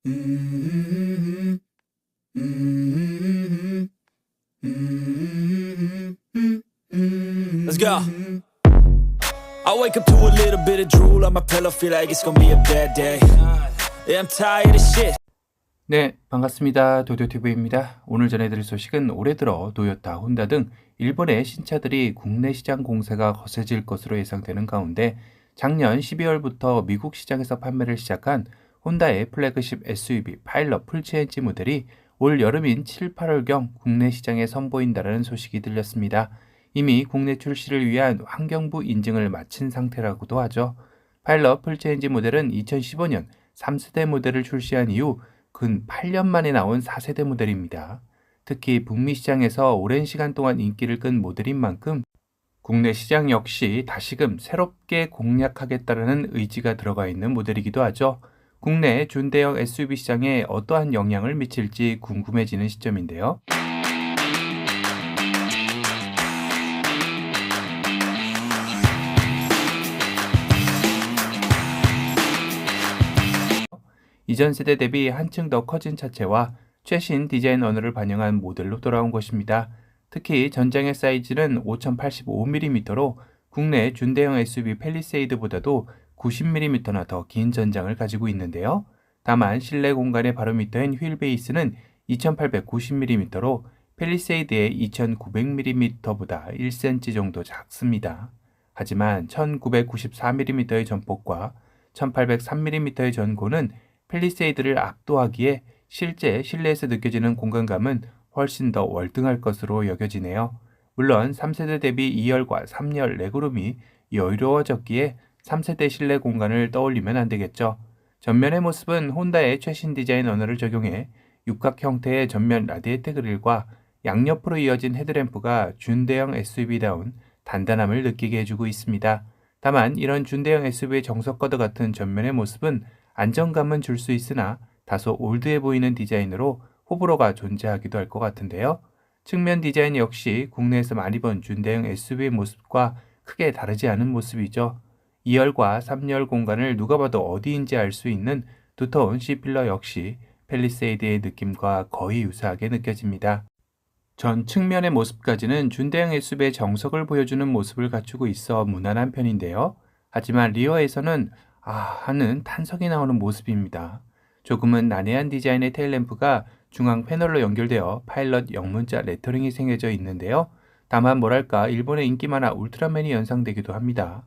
Mm-hmm. Mm-hmm. Mm-hmm. Let's go. I wake up to a little bit of drool on my pillow, feel like it's gonna be a bad day. Yeah, I'm tired of shit. 네, 반갑습니다. 도요TV입니다. 오늘 전해드릴 소식은 올해 들어 도요타, 혼다 등 일본의 신차들이 국내 시장 공세가 거세질 것으로 예상되는 가운데 작년 12월부터 미국 시장에서 판매를 시작한 혼다의 플래그십 SUV 파일럿 풀체인지 모델이 올 여름인 7, 8월경 국내 시장에 선보인다는 소식이 들렸습니다. 이미 국내 출시를 위한 환경부 인증을 마친 상태라고도 하죠. 파일럿 풀체인지 모델은 2015년 3세대 모델을 출시한 이후 근 8년 만에 나온 4세대 모델입니다. 특히 북미 시장에서 오랜 시간 동안 인기를 끈 모델인 만큼 국내 시장 역시 다시금 새롭게 공략하겠다는 의지가 들어가 있는 모델이기도 하죠. 국내 준대형 SUV 시장에 어떠한 영향을 미칠지 궁금해지는 시점인데요. 이전 세대 대비 한층 더 커진 차체와 최신 디자인 언어를 반영한 모델로 돌아온 것입니다. 특히 전장의 사이즈는 5085mm로 국내 준대형 SUV 팰리세이드보다도 90mm나 더 긴 전장을 가지고 있는데요. 다만 실내 공간의 바로미터인 휠 베이스는 2890mm로 팰리세이드의 2900mm보다 1cm 정도 작습니다. 하지만 1994mm의 전폭과 1803mm의 전고는 팰리세이드를 압도하기에 실제 실내에서 느껴지는 공간감은 훨씬 더 월등할 것으로 여겨지네요. 물론 3세대 대비 2열과 3열 레그룸이 여유로워졌기에 3세대 실내 공간을 떠올리면 안 되겠죠. 전면의 모습은 혼다의 최신 디자인 언어를 적용해 육각 형태의 전면 라디에이터 그릴과 양옆으로 이어진 헤드램프가 준대형 SUV다운 단단함을 느끼게 해주고 있습니다. 다만 이런 준대형 SUV의 정석과도 같은 전면의 모습은 안정감은 줄 수 있으나 다소 올드해 보이는 디자인으로 호불호가 존재하기도 할 것 같은데요. 측면 디자인 역시 국내에서 많이 본 준대형 SUV의 모습과 크게 다르지 않은 모습이죠. 2열과 3열 공간을 누가 봐도 어디인지 알 수 있는 두터운 C필러 역시 팰리세이드의 느낌과 거의 유사하게 느껴집니다. 전 측면의 모습까지는 준대형 SUV의 정석을 보여주는 모습을 갖추고 있어 무난한 편인데요. 하지만 리어에서는 하는 탄성이 나오는 모습입니다. 조금은 난해한 디자인의 테일램프가 중앙 패널로 연결되어 파일럿 영문자 레터링이 새겨져 있는데요. 다만 뭐랄까 일본의 인기 만화 울트라맨이 연상되기도 합니다.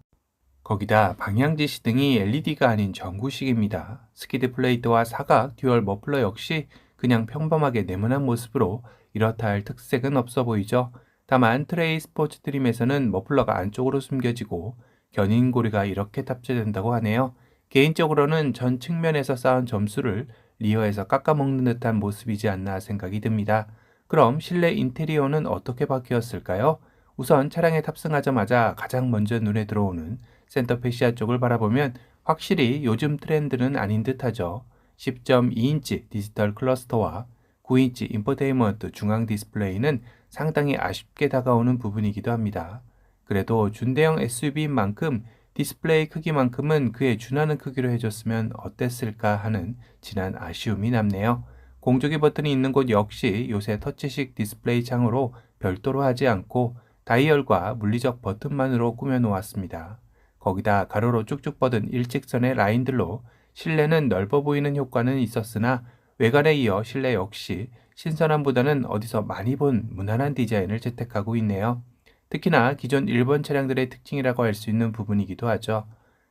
거기다 방향지시 등이 LED가 아닌 전구식입니다. 스키드 플레이트와 사각 듀얼 머플러 역시 그냥 평범하게 네모난 모습으로 이렇다 할 특색은 없어 보이죠. 다만 트레이 스포츠 트림에서는 머플러가 안쪽으로 숨겨지고 견인고리가 이렇게 탑재된다고 하네요. 개인적으로는 전 측면에서 쌓은 점수를 리어에서 깎아먹는 듯한 모습이지 않나 생각이 듭니다. 그럼 실내 인테리어는 어떻게 바뀌었을까요? 우선 차량에 탑승하자마자 가장 먼저 눈에 들어오는 센터 패시아 쪽을 바라보면 확실히 요즘 트렌드는 아닌 듯하죠. 10.2인치 디지털 클러스터와 9인치 인포테인먼트 중앙 디스플레이는 상당히 아쉽게 다가오는 부분이기도 합니다. 그래도 준대형 SUV인 만큼 디스플레이 크기만큼은 그에 준하는 크기로 해줬으면 어땠을까 하는 진한 아쉬움이 남네요. 공조기 버튼이 있는 곳 역시 요새 터치식 디스플레이 창으로 별도로 하지 않고 다이얼과 물리적 버튼만으로 꾸며놓았습니다. 거기다 가로로 쭉쭉 뻗은 일직선의 라인들로 실내는 넓어 보이는 효과는 있었으나 외관에 이어 실내 역시 신선함보다는 어디서 많이 본 무난한 디자인을 채택하고 있네요. 특히나 기존 일본 차량들의 특징이라고 할 수 있는 부분이기도 하죠.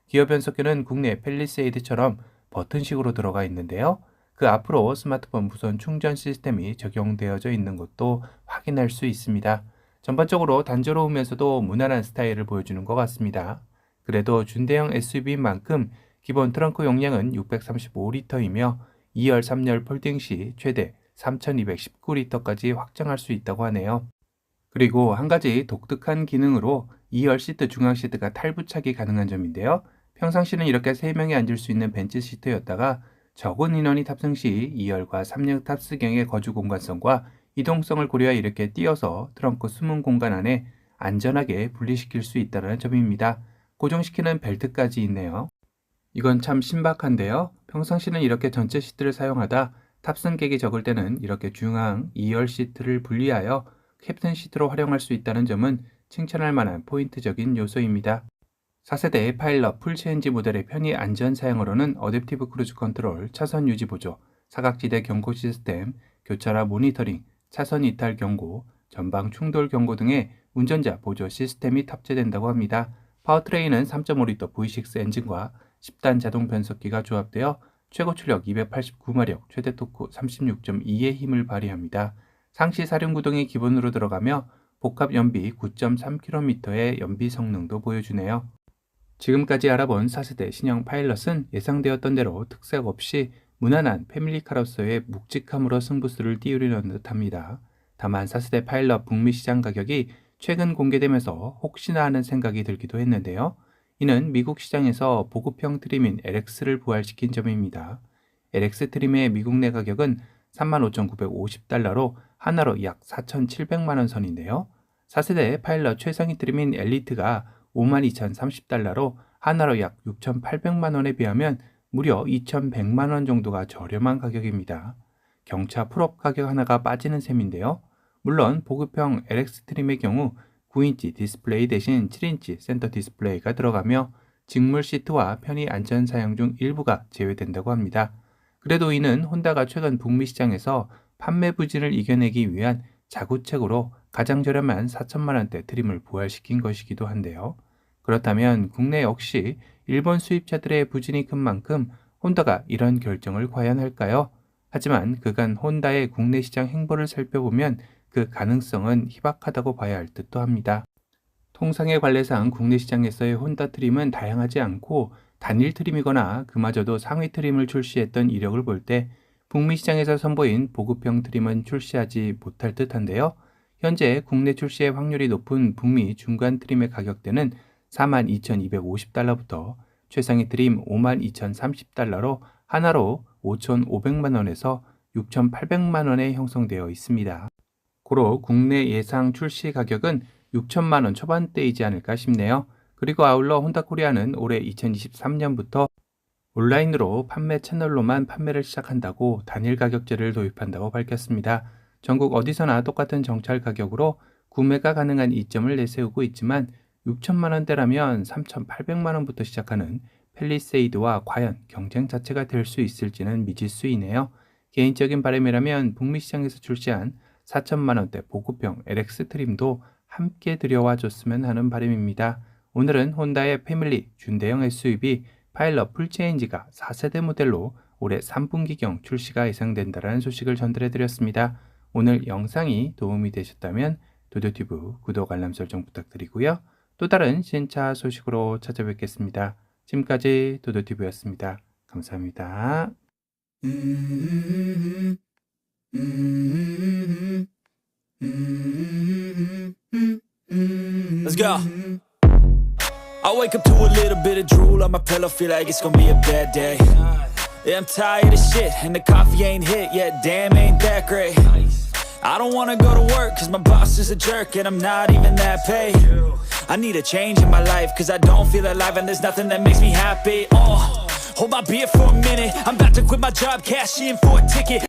기어 변속기는 국내 팰리세이드처럼 버튼식으로 들어가 있는데요. 그 앞으로 스마트폰 무선 충전 시스템이 적용되어져 있는 것도 확인할 수 있습니다. 전반적으로 단조로우면서도 무난한 스타일을 보여주는 것 같습니다. 그래도 준대형 SUV인 만큼 기본 트렁크 용량은 635리터이며 2열, 3열 폴딩 시 최대 3219리터까지 확장할 수 있다고 하네요. 그리고 한 가지 독특한 기능으로 2열 시트 중앙 시트가 탈부착이 가능한 점인데요. 평상시는 이렇게 3명이 앉을 수 있는 벤치 시트였다가 적은 인원이 탑승 시 2열과 3열 탑승형의 거주 공간성과 이동성을 고려해 이렇게 띄어서 트렁크 숨은 공간 안에 안전하게 분리시킬 수 있다는 점입니다. 고정시키는 벨트까지 있네요. 이건 참 신박한데요. 평상시는 이렇게 전체 시트를 사용하다 탑승객이 적을 때는 이렇게 중앙 2열 시트를 분리하여 캡틴 시트로 활용할 수 있다는 점은 칭찬할 만한 포인트적인 요소입니다. 4세대 파일럿 풀체인지 모델의 편의 안전 사양으로는 어댑티브 크루즈 컨트롤, 차선 유지 보조, 사각지대 경고 시스템, 교차로 모니터링, 차선 이탈 경고, 전방 충돌 경고 등의 운전자 보조 시스템이 탑재된다고 합니다. 파워트레인은 3.5L V6 엔진과 10단 자동 변속기가 조합되어 최고 출력 289마력, 최대 토크 36.2의 힘을 발휘합니다. 상시 사륜구동이 기본으로 들어가며 복합 연비 9.3km의 연비 성능도 보여주네요. 지금까지 알아본 4세대 신형 파일럿은 예상되었던 대로 특색 없이 무난한 패밀리카로서의 묵직함으로 승부수를 띄우려는 듯합니다. 다만 4세대 파일럿 북미 시장 가격이 최근 공개되면서 혹시나 하는 생각이 들기도 했는데요. 이는 미국 시장에서 보급형 트림인 LX를 부활시킨 점입니다. LX 트림의 미국 내 가격은 35,950달러로 하나로 약 4,700만원 선인데요. 4세대 파일럿 최상위 트림인 엘리트가 52,030달러로 하나로 약 6,800만원에 비하면 무려 2,100만원 정도가 저렴한 가격입니다. 경차 풀업 가격 하나가 빠지는 셈인데요. 물론 보급형 LX 트림의 경우 9인치 디스플레이 대신 7인치 센터 디스플레이가 들어가며 직물 시트와 편의 안전 사양 중 일부가 제외된다고 합니다. 그래도 이는 혼다가 최근 북미 시장에서 판매 부진을 이겨내기 위한 자구책으로 가장 저렴한 4천만원대 트림을 부활시킨 것이기도 한데요. 그렇다면 국내 역시 일본 수입차들의 부진이 큰 만큼 혼다가 이런 결정을 과연 할까요? 하지만 그간 혼다의 국내 시장 행보를 살펴보면 그 가능성은 희박하다고 봐야 할 듯도 합니다. 통상의 관례상 국내 시장에서의 혼다 트림은 다양하지 않고 단일 트림이거나 그마저도 상위 트림을 출시했던 이력을 볼 때 북미 시장에서 선보인 보급형 트림은 출시하지 못할 듯한데요. 현재 국내 출시의 확률이 높은 북미 중간 트림의 가격대는 42,250달러부터 최상위 트림 52,030달러로 하나로 5,500만원에서 6,800만원에 형성되어 있습니다. 고로 국내 예상 출시 가격은 6천만원 초반대이지 않을까 싶네요. 그리고 아울러 혼다코리아는 올해 2023년부터 온라인으로 판매 채널로만 판매를 시작한다고 단일 가격제를 도입한다고 밝혔습니다. 전국 어디서나 똑같은 정찰 가격으로 구매가 가능한 이점을 내세우고 있지만 6천만원대라면 3,800만원부터 시작하는 팰리세이드와 과연 경쟁 자체가 될 수 있을지는 미지수이네요. 개인적인 바람이라면 북미 시장에서 출시한 4천만원대 보급형 LX 트림도 함께 들여와 줬으면 하는 바람입니다. 오늘은 혼다의 패밀리 준대형 SUV 파일럿 풀체인지가 4세대 모델로 올해 3분기경 출시가 예상된다는 소식을 전달해드렸습니다. 오늘 영상이 도움이 되셨다면 도도튜브 구독 알람 설정 부탁드리고요. 또 다른 신차 소식으로 찾아뵙겠습니다. 지금까지 도도튜브였습니다. 감사합니다. Let's go. I wake up to a little bit of drool on my pillow, feel like it's gonna be a bad day. Yeah, I'm tired of shit, and the coffee ain't hit yet, damn, ain't that great. I don't wanna go to work, cause my boss is a jerk, and I'm not even that paid. I need a change in my life, cause I don't feel alive, and there's nothing that makes me happy. Hold my beer for a minute, I'm about to quit my job, cash in for a ticket.